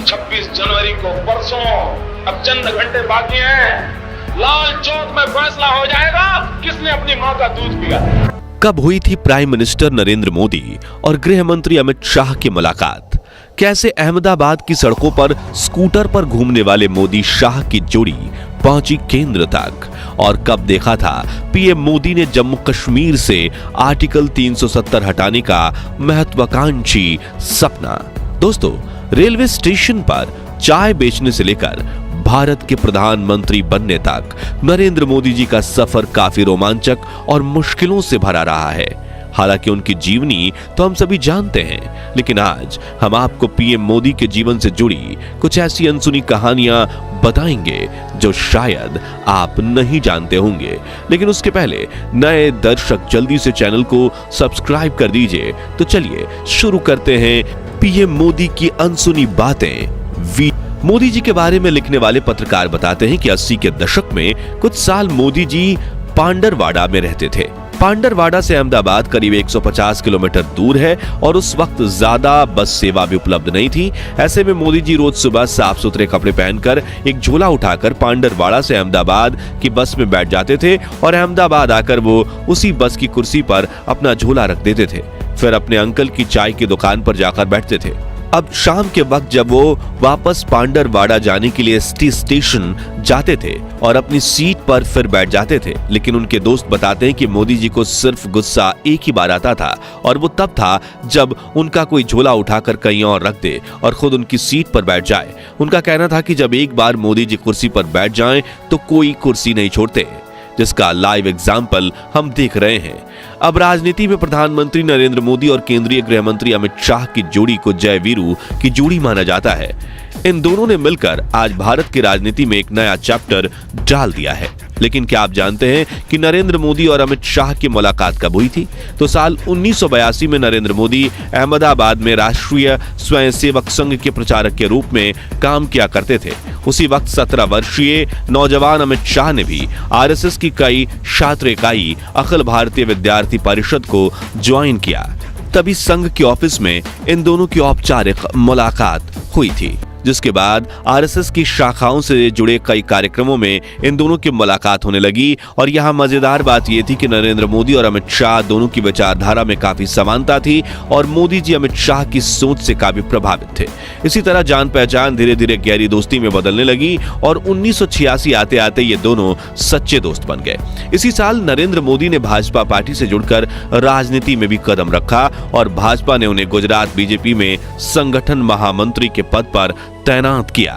26 जनवरी को परसों, अब चंद घंटे बाकी हैं, लाल चौक में फैसला हो जाएगा किसने अपनी मां का दूध पिया। कब हुई थी प्राइम मिनिस्टर नरेंद्र मोदी और गृह मंत्री अमित शाह की मुलाकात? कैसे अहमदाबाद की सड़कों पर स्कूटर पर घूमने वाले मोदी शाह की जोड़ी पहुंची केंद्र तक? और कब देखा था पीएम मोदी ने जम्मू कश्मीर से आर्टिकल 370 हटाने का महत्वाकांक्षी सपना? दोस्तों, रेलवे स्टेशन पर चाय बेचने से लेकर भारत के प्रधानमंत्री बनने तक नरेंद्र मोदी जी का सफर काफी रोमांचक और मुश्किलों से भरा रहा है। हालांकि उनकी जीवनी तो हम सभी जानते हैं, लेकिन आज हम आपको पीएम मोदी के जीवन से जुड़ी कुछ ऐसी अनसुनी कहानियां बताएंगे जो शायद आप नहीं जानते होंगे। लेकिन उसके पहले नए दर्शक जल्दी से चैनल को सब्सक्राइब कर दीजिए। तो चलिए शुरू करते हैं पीएम मोदी की अनसुनी बातें। मोदी जी के बारे में लिखने वाले पत्रकार बताते हैं कि 80 के दशक में कुछ साल मोदी जी पांडरवाड़ा में रहते थे। पांडरवाड़ा से अहमदाबाद करीब 150 किलोमीटर दूर है और उस वक्त ज्यादा बस सेवा भी उपलब्ध नहीं थी। ऐसे में मोदी जी रोज सुबह साफ सुथरे कपड़े पहनकर एक झोला उठाकर पांडरवाड़ा से अहमदाबाद की बस में बैठ जाते थे और अहमदाबाद आकर वो उसी बस की कुर्सी पर अपना झोला रख देते थे। फिर अपने अंकल की चाय की दुकान पर जाकर बैठते थे। अब शाम के वक्त जब वो वापस पांडरवाड़ा जाने के लिए स्टेशन जाते थे और अपनी सीट पर फिर बैठ जाते थे, लेकिन उनके दोस्त बताते हैं कि मोदी जी को सिर्फ गुस्सा एक ही बार आता था और वो तब था जब उनका कोई झोला उठाकर कहीं और रख दे और खुद उनकी सीट पर बैठ जाए। उनका कहना था कि जब एक बार मोदी जी कुर्सी पर बैठ जाएं तो कोई कुर्सी नहीं छोड़ते, जिसका लाइव एग्जाम्पल हम देख रहे हैं। अब राजनीति में प्रधानमंत्री नरेंद्र मोदी और केंद्रीय गृह मंत्री अमित शाह की जोड़ी को जय वीरू की जोड़ी माना जाता है। इन दोनों ने मिलकर आज भारत की राजनीति में एक नया चैप्टर डाल दिया है। लेकिन क्या आप जानते हैं कि नरेंद्र मोदी और अमित शाह की मुलाकात कब हुई थी? तो साल 1982 में नरेंद्र मोदी अहमदाबाद में राष्ट्रीय स्वयंसेवक संघ के प्रचारक के रूप में काम किया करते थे। उसी वक्त 17 वर्षीय नौजवान अमित शाह ने भी आरएसएस की कई छात्र इकाई अखिल भारतीय विद्यार्थी परिषद को ज्वाइन किया। तभी संघ के ऑफिस में इन दोनों की औपचारिक मुलाकात हुई थी, जिसके बाद आरएसएस की शाखाओं से जुड़े कई कार्यक्रमों में इन दोनों की मुलाकात होने लगी। और यहाँ मजेदार बात यह थी कि नरेंद्र मोदी और अमित शाह दोनों की विचारधारा में काफी समानता थी और मोदी जी अमित शाह की सोच से काफी प्रभावित थे। इसी तरह जान पहचान धीरे धीरे गहरी दोस्ती में बदलने लगी और 1986 आते आते ये दोनों सच्चे दोस्त बन गए। इसी साल नरेंद्र मोदी ने भाजपा पार्टी से जुड़कर राजनीति में भी कदम रखा और भाजपा ने उन्हें गुजरात बीजेपी में संगठन महामंत्री के पद पर तैनात किया।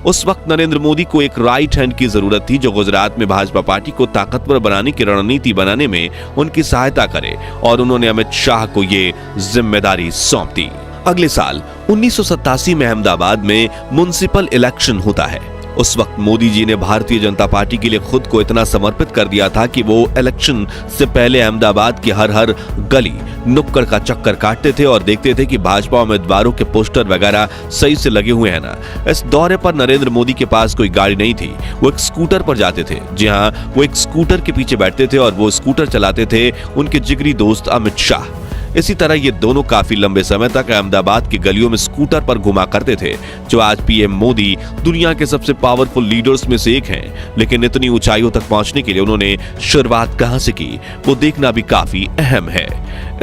उस वक्त नरेंद्र मोदी को एक राइट हैंड की जरूरत थी जो गुजरात में भाजपा पार्टी को ताकतवर बनाने की रणनीति बनाने में उनकी सहायता करे और उन्होंने अमित शाह को ये जिम्मेदारी सौंप दी। अगले साल 1987 में अहमदाबाद में म्युनिसिपल इलेक्शन होता है। उस वक्त मोदी जी ने भारतीय जनता पार्टी के लिए खुद को इतना समर्पित कर दिया था कि वो इलेक्शन से पहले अहमदाबाद की हर गली नुक्कड़ का चक्कर काटते थे और देखते थे कि भाजपा उम्मीदवारों के पोस्टर वगैरह सही से लगे हुए हैं ना। इस दौरे पर नरेंद्र मोदी के पास कोई गाड़ी नहीं थी, वो एक स्कूटर पर जाते थे। जी हाँ, वो एक स्कूटर के पीछे बैठते थे और वो स्कूटर चलाते थे उनके जिगरी दोस्त अमित शाह। इसी तरह ये दोनों काफी लंबे समय तक अहमदाबाद की गलियों में स्कूटर पर घुमा करते थे। जो आज पीएम मोदी दुनिया के सबसे पावरफुल लीडर्स में से एक हैं, लेकिन इतनी ऊंचाइयों तक पहुंचने के लिए उन्होंने शुरुआत कहां से की, वो देखना भी काफी अहम है।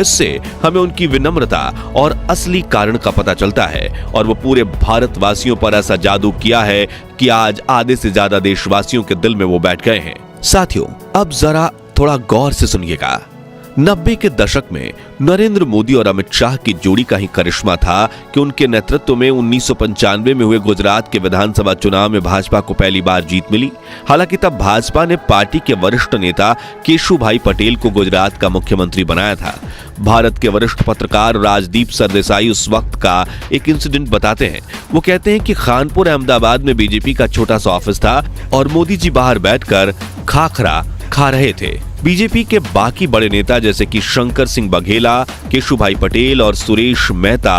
इससे हमें उनकी विनम्रता और असली कारण का पता चलता है और वो पूरे भारतवासियों पर ऐसा जादू किया है कि आज आधे से ज्यादा देशवासियों के दिल में वो बैठ गए हैं। साथियों, अब जरा थोड़ा गौर से सुनिएगा। 90 के दशक में नरेंद्र मोदी और अमित शाह की जोड़ी का ही करिश्मा था कि उनके नेतृत्व में 1995 में हुए गुजरात के विधानसभा चुनाव में भाजपा को पहली बार जीत मिली। हालांकि तब भाजपा ने पार्टी के वरिष्ठ नेता केशुभाई पटेल को गुजरात का मुख्यमंत्री बनाया था। भारत के वरिष्ठ पत्रकार राजदीप सरदेसाई उस वक्त का एक इंसिडेंट बताते हैं। वो कहते हैं कि खानपुर अहमदाबाद में बीजेपी का छोटा सा ऑफिस था और मोदी जी बाहर बैठकर खाखरा खा रहे थे। बीजेपी के बाकी बड़े नेता जैसे कि शंकर सिंह बघेला, केशुभाई पटेल और सुरेश मेहता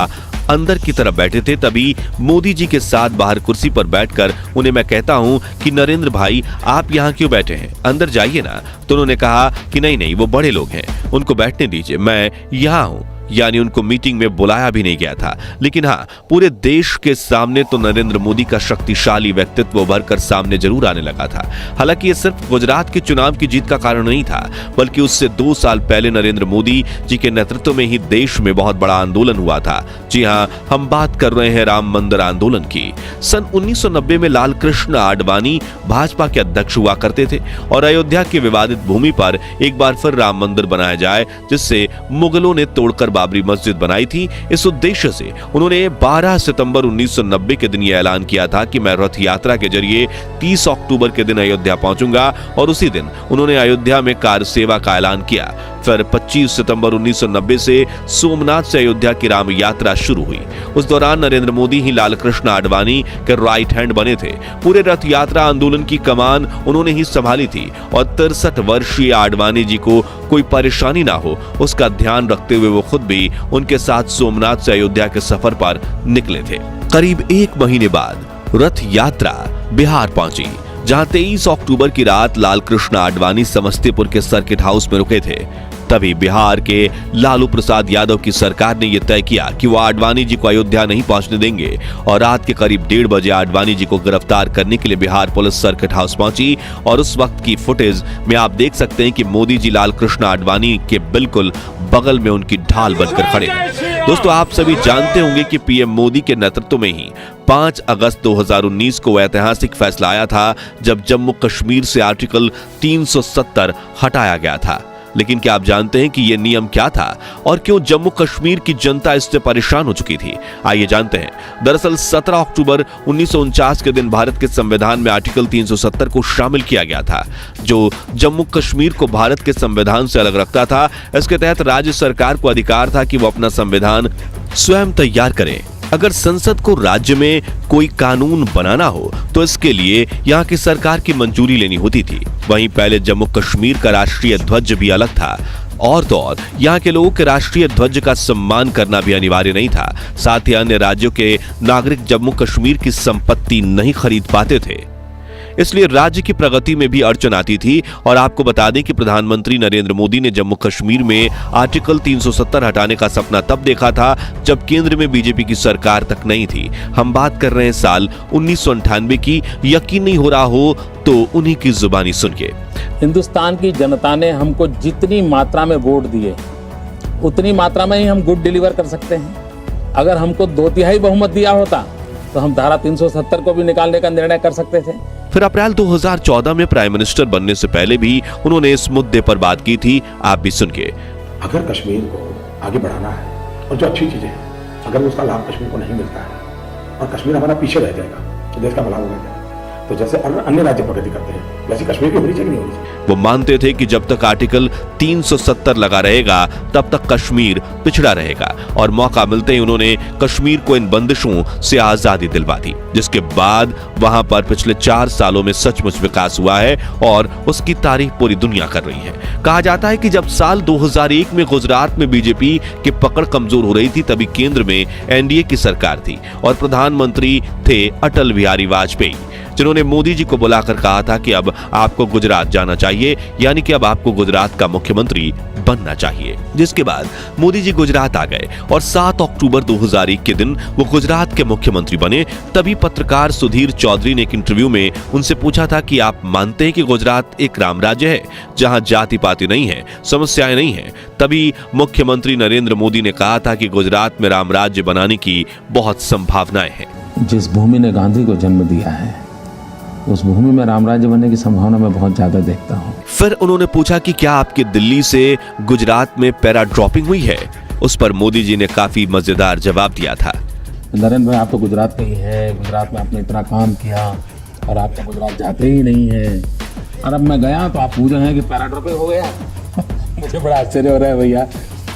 अंदर की तरफ बैठे थे। तभी मोदी जी के साथ बाहर कुर्सी पर बैठकर उन्हें मैं कहता हूं कि नरेंद्र भाई, आप यहाँ क्यों बैठे हैं, अंदर जाइए ना। तो उन्होंने कहा कि नहीं, वो बड़े लोग हैं, उनको बैठने दीजिए, मैं यहाँ हूँ। यानी उनको मीटिंग में बुलाया भी नहीं गया था। लेकिन हाँ, पूरे देश के सामने तो नरेंद्र मोदी का शक्तिशाली व्यक्तित्व उभर कर सामने जरूर आने लगा था। हालांकि ये सिर्फ गुजरात के चुनाव की जीत का कारण नहीं था, बल्कि उससे 2 साल पहले नरेंद्र मोदी जी के नेतृत्व में ही देश में बहुत बड़ा आंदोलन हुआ था। जी हाँ, हम बात कर रहे हैं राम मंदिर आंदोलन की। सन 1990 में लाल कृष्ण आडवाणी भाजपा के अध्यक्ष हुआ करते थे और अयोध्या की विवादित भूमि पर एक बार फिर राम मंदिर बनाया जाए, जिससे मुगलों ने तोड़कर बाबरी मस्जिद बनाई थी। इस उद्देश्य से उन्होंने 12 सितंबर 1990 के दिन यह ऐलान किया था कि मैं रथ यात्रा के जरिए 30 अक्टूबर के दिन अयोध्या पहुंचूंगा, और उसी दिन उन्होंने अयोध्या में कार सेवा का ऐलान किया। फिर 25 सितंबर 1990 से सोमनाथ से अयोध्या की राम यात्रा शुरू हुई। उस दौरान नरेंद्र मोदी ही लाल कृष्ण आडवाणी के राइट हैंड बने थे। पूरे रथ यात्रा आंदोलन की कमान उन्होंने ही संभाली थी और 63 वर्षीय आडवाणी जी को कोई परेशानी ना हो, उसका ध्यान रखते हुए वो खुद भी उनके साथ सोमनाथ से अयोध्या के सफर पर निकले थे। करीब 1 महीने बाद रथ यात्रा बिहार पहुंची, जहां 23 अक्टूबर की रात लाल कृष्ण आडवाणी समस्तीपुर के सर्किट हाउस में रुके थे। तभी बिहार के लालू प्रसाद यादव की सरकार ने यह तय किया कि वो आडवाणी जी को अयोध्या नहीं पहुंचने देंगे, और रात के करीब 1:30 बजे आडवाणी जी को गिरफ्तार करने के लिए बिहार पुलिस सर्किट हाउस पहुंची। और उस वक्त की फुटेज में आप देख सकते हैं कि मोदी जी लाल कृष्ण आडवाणी के बिल्कुल बगल में उनकी ढाल बनकर खड़े हैं। दोस्तों, आप सभी जानते होंगे कि पीएम मोदी के नेतृत्व में ही 5 अगस्त 2019 को ऐतिहासिक फैसला आया था, जब जम्मू कश्मीर से आर्टिकल 370 हटाया गया था। लेकिन क्या आप जानते हैं कि यह नियम क्या था और क्यों जम्मू कश्मीर की जनता इससे परेशान हो चुकी थी? आइए जानते हैं। दरअसल 17 अक्टूबर 1949 के दिन भारत के संविधान में आर्टिकल 370 को शामिल किया गया था, जो जम्मू कश्मीर को भारत के संविधान से अलग रखता था। इसके तहत राज्य सरकार को अधिकार था कि वो अपना संविधान स्वयं तैयार करे। अगर संसद को राज्य में कोई कानून बनाना हो तो इसके लिए यहाँ की सरकार की मंजूरी लेनी होती थी। वहीं पहले जम्मू कश्मीर का राष्ट्रीय ध्वज भी अलग था, और तो और यहाँ के लोगों के राष्ट्रीय ध्वज का सम्मान करना भी अनिवार्य नहीं था। साथ ही अन्य राज्यों के नागरिक जम्मू कश्मीर की संपत्ति नहीं खरीद पाते थे, इसलिए राज्य की प्रगति में भी अड़चन आती थी। और आपको बता दें कि प्रधानमंत्री नरेंद्र मोदी ने जम्मू कश्मीर में आर्टिकल 370 हटाने का सपना तब देखा था जब केंद्र में बीजेपी की सरकार तक नहीं थी। हम बात कर रहे हैं साल 1998 की। यकीन नहीं हो रहा हो तो उन्हीं की जुबानी सुनिए। हिंदुस्तान की जनता ने हमको जितनी मात्रा में वोट दिए, उतनी मात्रा में ही हम गुड डिलीवर कर सकते हैं। अगर हमको 2/3 बहुमत दिया होता तो हम धारा 370 को भी निकालने का निर्णय कर सकते थे। फिर अप्रैल 2014 में प्राइम मिनिस्टर बनने से पहले भी उन्होंने इस मुद्दे पर बात की थी। आप भी सुनिए। अगर कश्मीर को आगे बढ़ाना है और जो अच्छी चीजें हैं, अगर उसका लाभ कश्मीर को नहीं मिलता है और कश्मीर हमारा पीछे रह जाएगा तो देश का भला होगा क्या? तो जैसे अन्य राज्य प्रगति करते हैं वैसे कश्मीर की होनी चाहिए, नहीं होनी चाहिए। वो मानते थे कि जब तक आर्टिकल 370 लगा रहेगा तब तक कश्मीर पिछड़ा रहेगा, और मौका मिलते ही उन्होंने कश्मीर को इन बंदिशों से आजादी दिलवा दी, जिसके बाद वहां पर पिछले 4 सालों में सचमुच विकास हुआ है और उसकी तारीफ पूरी दुनिया कर रही है। कहा जाता है कि जब साल 2001 में गुजरात में बीजेपी की पकड़ कमजोर हो रही थी, तभी केंद्र में एनडीए की सरकार थी और प्रधानमंत्री थे अटल बिहारी वाजपेयी, जिन्होंने मोदी जी को बुलाकर कहा था कि अब आपको गुजरात जाना चाहिए, यानी कि अब आपको गुजरात का मुख्यमंत्री बनना चाहिए। जिसके बाद मोदी जी गुजरात आ गए और 7 अक्टूबर 2001 के दिन वो गुजरात के मुख्यमंत्री बने। तभी पत्रकार सुधीर चौधरी ने एक इंटरव्यू में उनसे पूछा था कि आप मानते हैं कि गुजरात एक राम राज्य है, जहां जाति पाति नहीं है, समस्याएं नहीं है? तभी मुख्यमंत्री नरेंद्र मोदी ने कहा था कि गुजरात में राम राज्य बनाने की बहुत संभावनाएं हैं। जिस भूमि ने गांधी को जन्म दिया है, उस भूमि में राम राज्य बनने की संभावना मैं बहुत ज्यादा देखता हूँ। फिर उन्होंने पूछा कि क्या आपकी दिल्ली से गुजरात में पैरा ड्रॉपिंग हुई है? उस पर मोदी जी ने काफी मजेदार जवाब दिया था। नरेंद्र भाई, आप तो गुजरात के ही हैं, गुजरात में आपने इतना काम किया और आप तो गुजरात जाते ही नहीं हैं, और अब मैं गया तो आप पूछ रहे हैं कि पैरा ड्रॉपिंग हो गया। मुझे बड़ा आश्चर्य हो रहा है भैया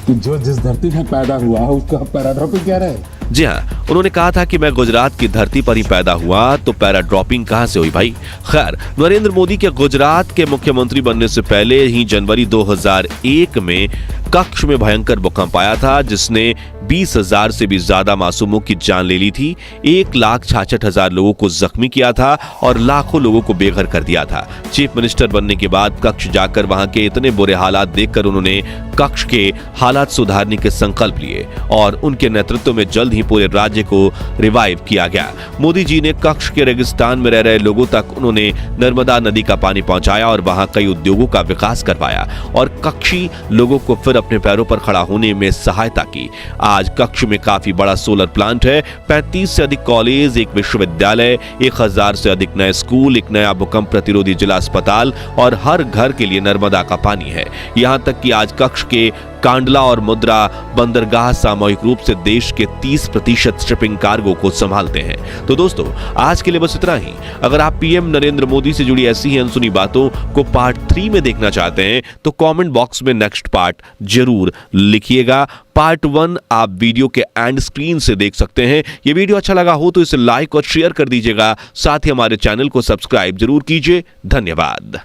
कि जो जिस धरती में पैदा हुआ उसको आप पैरा ड्रॉपिंग कह रहे हैं। जी हाँ, उन्होंने कहा था कि मैं गुजरात की धरती पर ही पैदा हुआ, तो पैरा ड्रॉपिंग कहां से हुई भाई। खैर, नरेंद्र मोदी के गुजरात के मुख्यमंत्री बनने से पहले ही जनवरी 2001 में कच्छ में भयंकर भूकंप आया था, जिसने 20,000 से भी ज्यादा मासूमों की जान ले ली थी, 1,66,000 लोगों को जख्मी किया था और लाखों लोगों को बेघर कर दिया था। चीफ मिनिस्टर बनने के बाद कच्छ जाकर वहां के इतने बुरे हालात देखकर उन्होंने कच्छ के हालात सुधारने के संकल्प लिए और उनके नेतृत्व में जल्द ही पूरे राज्य को रिवाइव किया गया। मोदी जी ने कच्छ के रेगिस्तान में रह रहे लोगों तक उन्होंने नर्मदा नदी का पानी पहुंचाया और वहां कई उद्योगों का विकास करवाया और कच्छी लोगों को फिर अपने पैरों पर खड़ा होने में सहायता की। आज कच्छ में काफी बड़ा सोलर प्लांट है, 35 से अधिक कॉलेज, एक विश्वविद्यालय, 1000 से अधिक नए स्कूल, एक नया भूकंप प्रतिरोधी जिला अस्पताल और हर घर के लिए नर्मदा का पानी है। यहां तक कि आज कच्छ के कांडला और मुद्रा बंदरगाह सामूहिक रूप से देश के 30% शिपिंग कार्गो को संभालते हैं। तो दोस्तों, आज के लिए बस इतना ही। अगर आप पीएम नरेंद्र मोदी से जुड़ी ऐसी ही अनसुनी बातों को पार्ट 3 में देखना चाहते हैं तो कमेंट बॉक्स में नेक्स्ट पार्ट जरूर लिखिएगा। पार्ट 1 आप वीडियो के एंड स्क्रीन से देख सकते हैं। ये वीडियो अच्छा लगा हो तो इसे लाइक और शेयर कर दीजिएगा। साथ ही हमारे चैनल को सब्सक्राइब जरूर कीजिए। धन्यवाद।